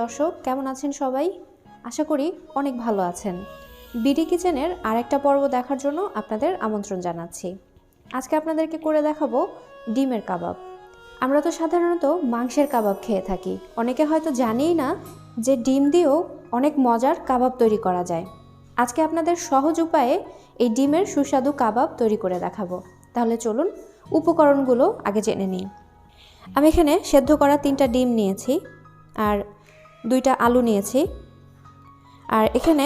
দর্শক, কেমন আছেন সবাই? আশা করি অনেক ভালো আছেন। বিডি কিচেনের আরেকটা পর্ব দেখার জন্য আপনাদের আমন্ত্রণ জানাচ্ছি। আজকে আপনাদেরকে করে দেখাবো ডিমের কাবাব। আমরা তো সাধারণত মাংসের কাবাব খেয়ে থাকি, অনেকে হয়তো জানেই না যে ডিম দিয়েও অনেক মজার কাবাব তৈরি করা যায়। আজকে আপনাদের সহজ উপায়ে এই ডিমের সুস্বাদু কাবাব তৈরি করে দেখাবো। তাহলে চলুন উপকরণগুলো আগে জেনে নিই। আমি এখানে সেদ্ধ করা 3টা ডিম নিয়েছি, আর 2টা আলু নিয়েছি, আর এখানে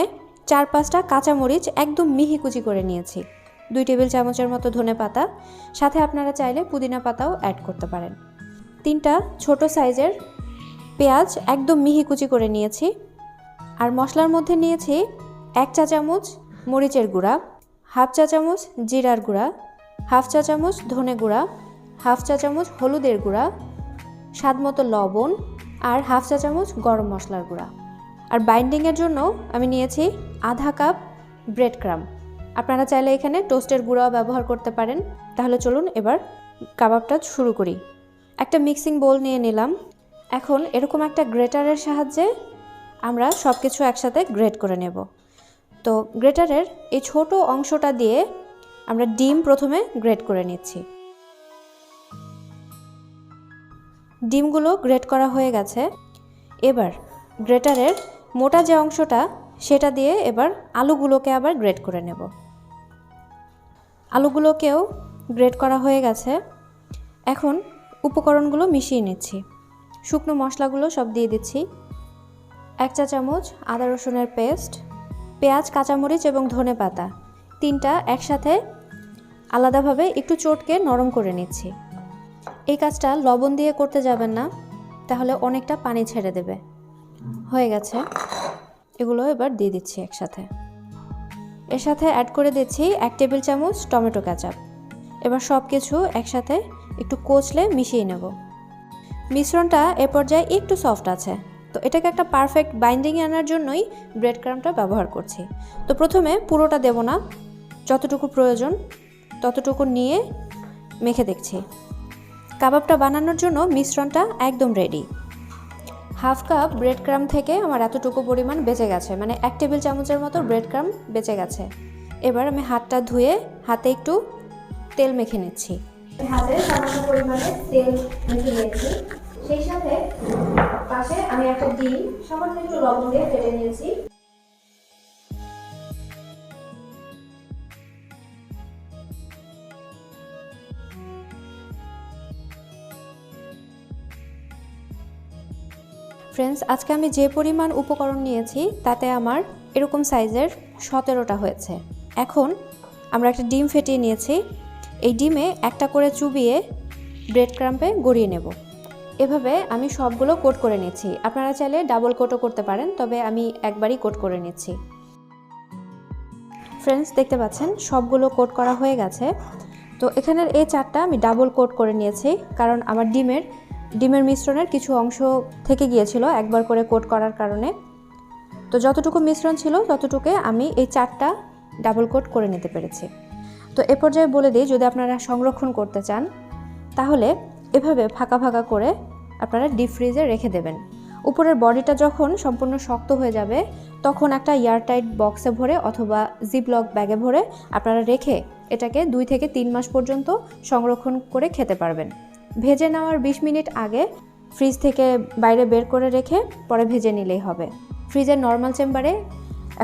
4-5টা কাঁচামরিচ একদম মিহি কুচি করে নিয়েছি, 2 টেবিল চামচের মতো ধনেপাতা, সাথে আপনারা চাইলে পুদিনা পাতাও অ্যাড করতে পারেন। 3টা ছোট সাইজের পেঁয়াজ একদম মিহি কুচি করে নিয়েছি। আর মশলার মধ্যে নিয়েছি 1 চা চামচ মরিচের গুঁড়া, 1/2 চা চামচ জিরার গুঁড়া, 1/2 চা চামচ ধনে গুঁড়া, 1/2 চা চামচ হলুদের গুঁড়া, স্বাদ মতো লবণ, আর 1/2 চা চামচ গরম মশলার গুঁড়া। আর বাইন্ডিংয়ের জন্য আমি নিয়েছি আধা কাপ ব্রেড ক্রাম্ব। আপনারা চাইলে এখানে টোস্টের গুঁড়াও ব্যবহার করতে পারেন। তাহলে চলুন এবার কাবাবটা শুরু করি। একটা মিক্সিং বোল নিয়ে নিলাম। এখন এরকম একটা গ্রেটারের সাহায্যে আমরা সব কিছু একসাথে গ্রেট করে নেব। তো গ্রেটারের এই ছোট অংশটা দিয়ে আমরা ডিম প্রথমে গ্রেট করে নিচ্ছি। ডিমগুলো গ্রেট করা হয়ে গেছে। এবার গ্রেটারের মোটা যে অংশটা সেটা দিয়ে এবার আলুগুলোকে আবার গ্রেট করে নেব। আলুগুলোকেও গ্রেট করা হয়ে গেছে। এখন উপকরণগুলো মিশিয়ে নিচ্ছি। শুকনো মশলাগুলো সব দিয়ে দিচ্ছি। 1 চা চামচ আদা রসুনের পেস্ট, পেঁয়াজ, কাঁচামরিচ এবং ধনেপাতা 3টা একসাথে আলাদাভাবে একটু চটকে নরম করে নিচ্ছি। এই কাজটা লবণ দিয়ে করতে যাবেন না, তাহলে অনেকটা পানি ছেড়ে দেবে। হয়ে গেছে, এগুলো এবার দিয়ে দিচ্ছি একসাথে। এর সাথে অ্যাড করে দিচ্ছি 1 টেবিল চামচ টমেটো কেচাপ। এবার সব কিছু একসাথে একটু কচলে মিশিয়ে নেব। মিশ্রণটা এ পর্যায়ে একটু সফট আছে, তো এটাকে একটা পারফেক্ট বাইন্ডিংয়ে আনার জন্যই ব্রেড ক্রাম্বটা ব্যবহার করছি। তো প্রথমে পুরোটা দেব না, যতটুকু প্রয়োজন ততটুকু নিয়ে মেখে দেখছি। কাবাবটা বানানোর জন্য মিশ্রণটা একদম রেডি। 1/2 কাপ ব্রেড ক্রাম্ব থেকে আমার এতটুকু পরিমাণ বেঁচে গেছে, মানে 1 টেবিল চামচের মতো ব্রেড ক্রাম্ব বেঁচে গেছে। এবার আমি হাতটা ধুয়ে হাতে একটু তেল মেখে নিচ্ছি। হাতে সামান্য পরিমাণে তেল মেখে নিয়েছি, সেই সাথে পাশে আমি একটা ডিম সামান্য একটু লবণ দিয়ে ফেটে নিয়েছি। ফ্রেন্ডস, আজকে আমি যে পরিমাণ উপকরণ নিয়েছি তাতে আমার এরকম সাইজের 17টা হয়েছে। এখন আমরা একটা ডিম ফেটিয়ে নিয়েছি। এই ডিমে একটা করে চুবিয়ে ব্রেড ক্রাম্বে গড়িয়ে নেব। এভাবে আমি সবগুলো কোট করে নিচ্ছি। আপনারা চাইলে ডাবল কোটও করতে পারেন, তবে আমি একবারই কোট করে নিচ্ছি। ফ্রেন্ডস, দেখতে পাচ্ছেন সবগুলো কোট করা হয়ে গেছে। তো এখানের এই 4টা আমি ডাবল কোট করে নিয়েছি, কারণ আমার ডিমের মিশ্রণের কিছু অংশ থেকে গিয়েছিল একবার করে কোট করার কারণে। তো যতটুকু মিশ্রণ ছিল ততটুকু আমি এই 4টা ডাবল কোট করে নিতে পেরেছি। তো এ পর্যায়ে বলে দিই, যদি আপনারা সংরক্ষণ করতে চান তাহলে এভাবে ফাঁকা ফাঁকা করে আপনারা ডিপ ফ্রিজে রেখে দেবেন। উপরের বডিটা যখন সম্পূর্ণ শক্ত হয়ে যাবে তখন একটা এয়ারটাইট বক্সে ভরে অথবা জিপলক ব্যাগে ভরে আপনারা রেখে এটাকে 2 থেকে 3 মাস পর্যন্ত সংরক্ষণ করে খেতে পারবেন। ভেজে নেওয়ার 20 মিনিট আগে ফ্রিজ থেকে বাইরে বের করে রেখে পরে ভেজে নিলেই হবে। ফ্রিজের নর্মাল চেম্বারে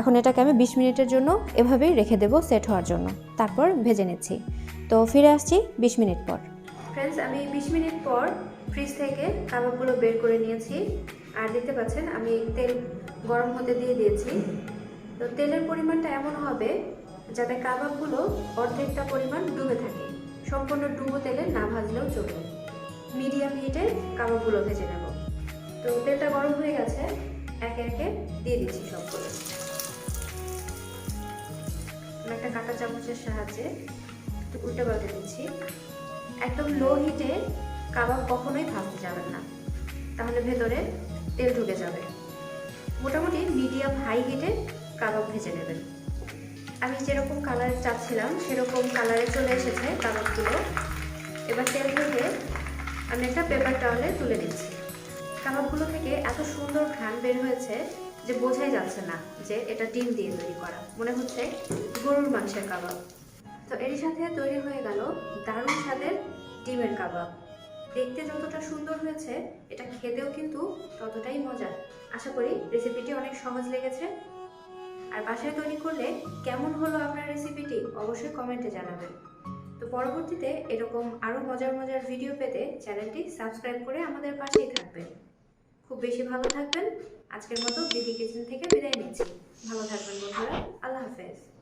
এখন এটাকে আমি 20 মিনিটের জন্য এভাবেই রেখে দেব সেট হওয়ার জন্য, তারপর ভেজে নিচ্ছি। তো ফিরে আসছি 20 মিনিট পর। ফ্রেন্ডস, আমি 20 মিনিট পর ফ্রিজ থেকে কাবাবগুলো বের করে নিয়েছি। আর দেখতে পাচ্ছেন আমি তেল গরম হতে দিয়ে দিয়েছি। তো তেলের পরিমাণটা এমন হবে যাতে কাবাবগুলো অর্ধেকটা পরিমাণ ডুবে থাকে। সম্পূর্ণ ডুবো তেলে না ভাজলেও চলবে। মিডিয়াম হিটে কাবাবগুলো ভেজে নেব। তো তেলটা গরম হয়ে গেছে, একে একে দিয়ে দিচ্ছি সবগুলো। একটা কাঁটা চামচের সাহায্যে একটু উল্টে পাল্টে দিচ্ছি। একদম লো হিটে কাবাব কখনোই ভাজতে যাবেন না, তাহলে ভেতরে তেল ঢুকে যাবে। মোটামুটি মিডিয়াম হাই হিটে কাবাব ভেজে নেবেন। আমি যেরকম কালার চাচ্ছিলাম সেরকম কালারে চলে এসেছে কাবাবগুলো। এবার তেল থেকে আমি একটা পেপার টাওয়ালে তুলে দিচ্ছি। কাবাবগুলো থেকে এত সুন্দর ঘ্রাণ বের হয়েছে যে বোঝাই যাচ্ছে না যে এটা ডিম দিয়ে তৈরি করা, মনে হচ্ছে গরুর মাংসের কাবাব। তো এর সাথে তৈরি হয়ে গেল দারুণ স্বাদের ডিমের কাবাব। দেখতে যতটা সুন্দর হয়েছে এটা খেতেও কিন্তু ততটাই মজার। আশা করি রেসিপিটি অনেক সহজ লেগেছে। আর বাসায় তৈরি করলে কেমন হলো আপনার রেসিপিটি অবশ্যই কমেন্টে জানাবেন। তো পরবর্তীতে এরকম আরও মজার মজার ভিডিও পেতে চ্যানেলটি সাবস্ক্রাইব করে আমাদের পাশেই থাকবেন। খুব বেশি ভালো থাকবেন। আজকের মতো বিডি কিচেন থেকে বিদায় নিচ্ছি। ভালো থাকবেন বন্ধুরা। আল্লাহ হাফেজ।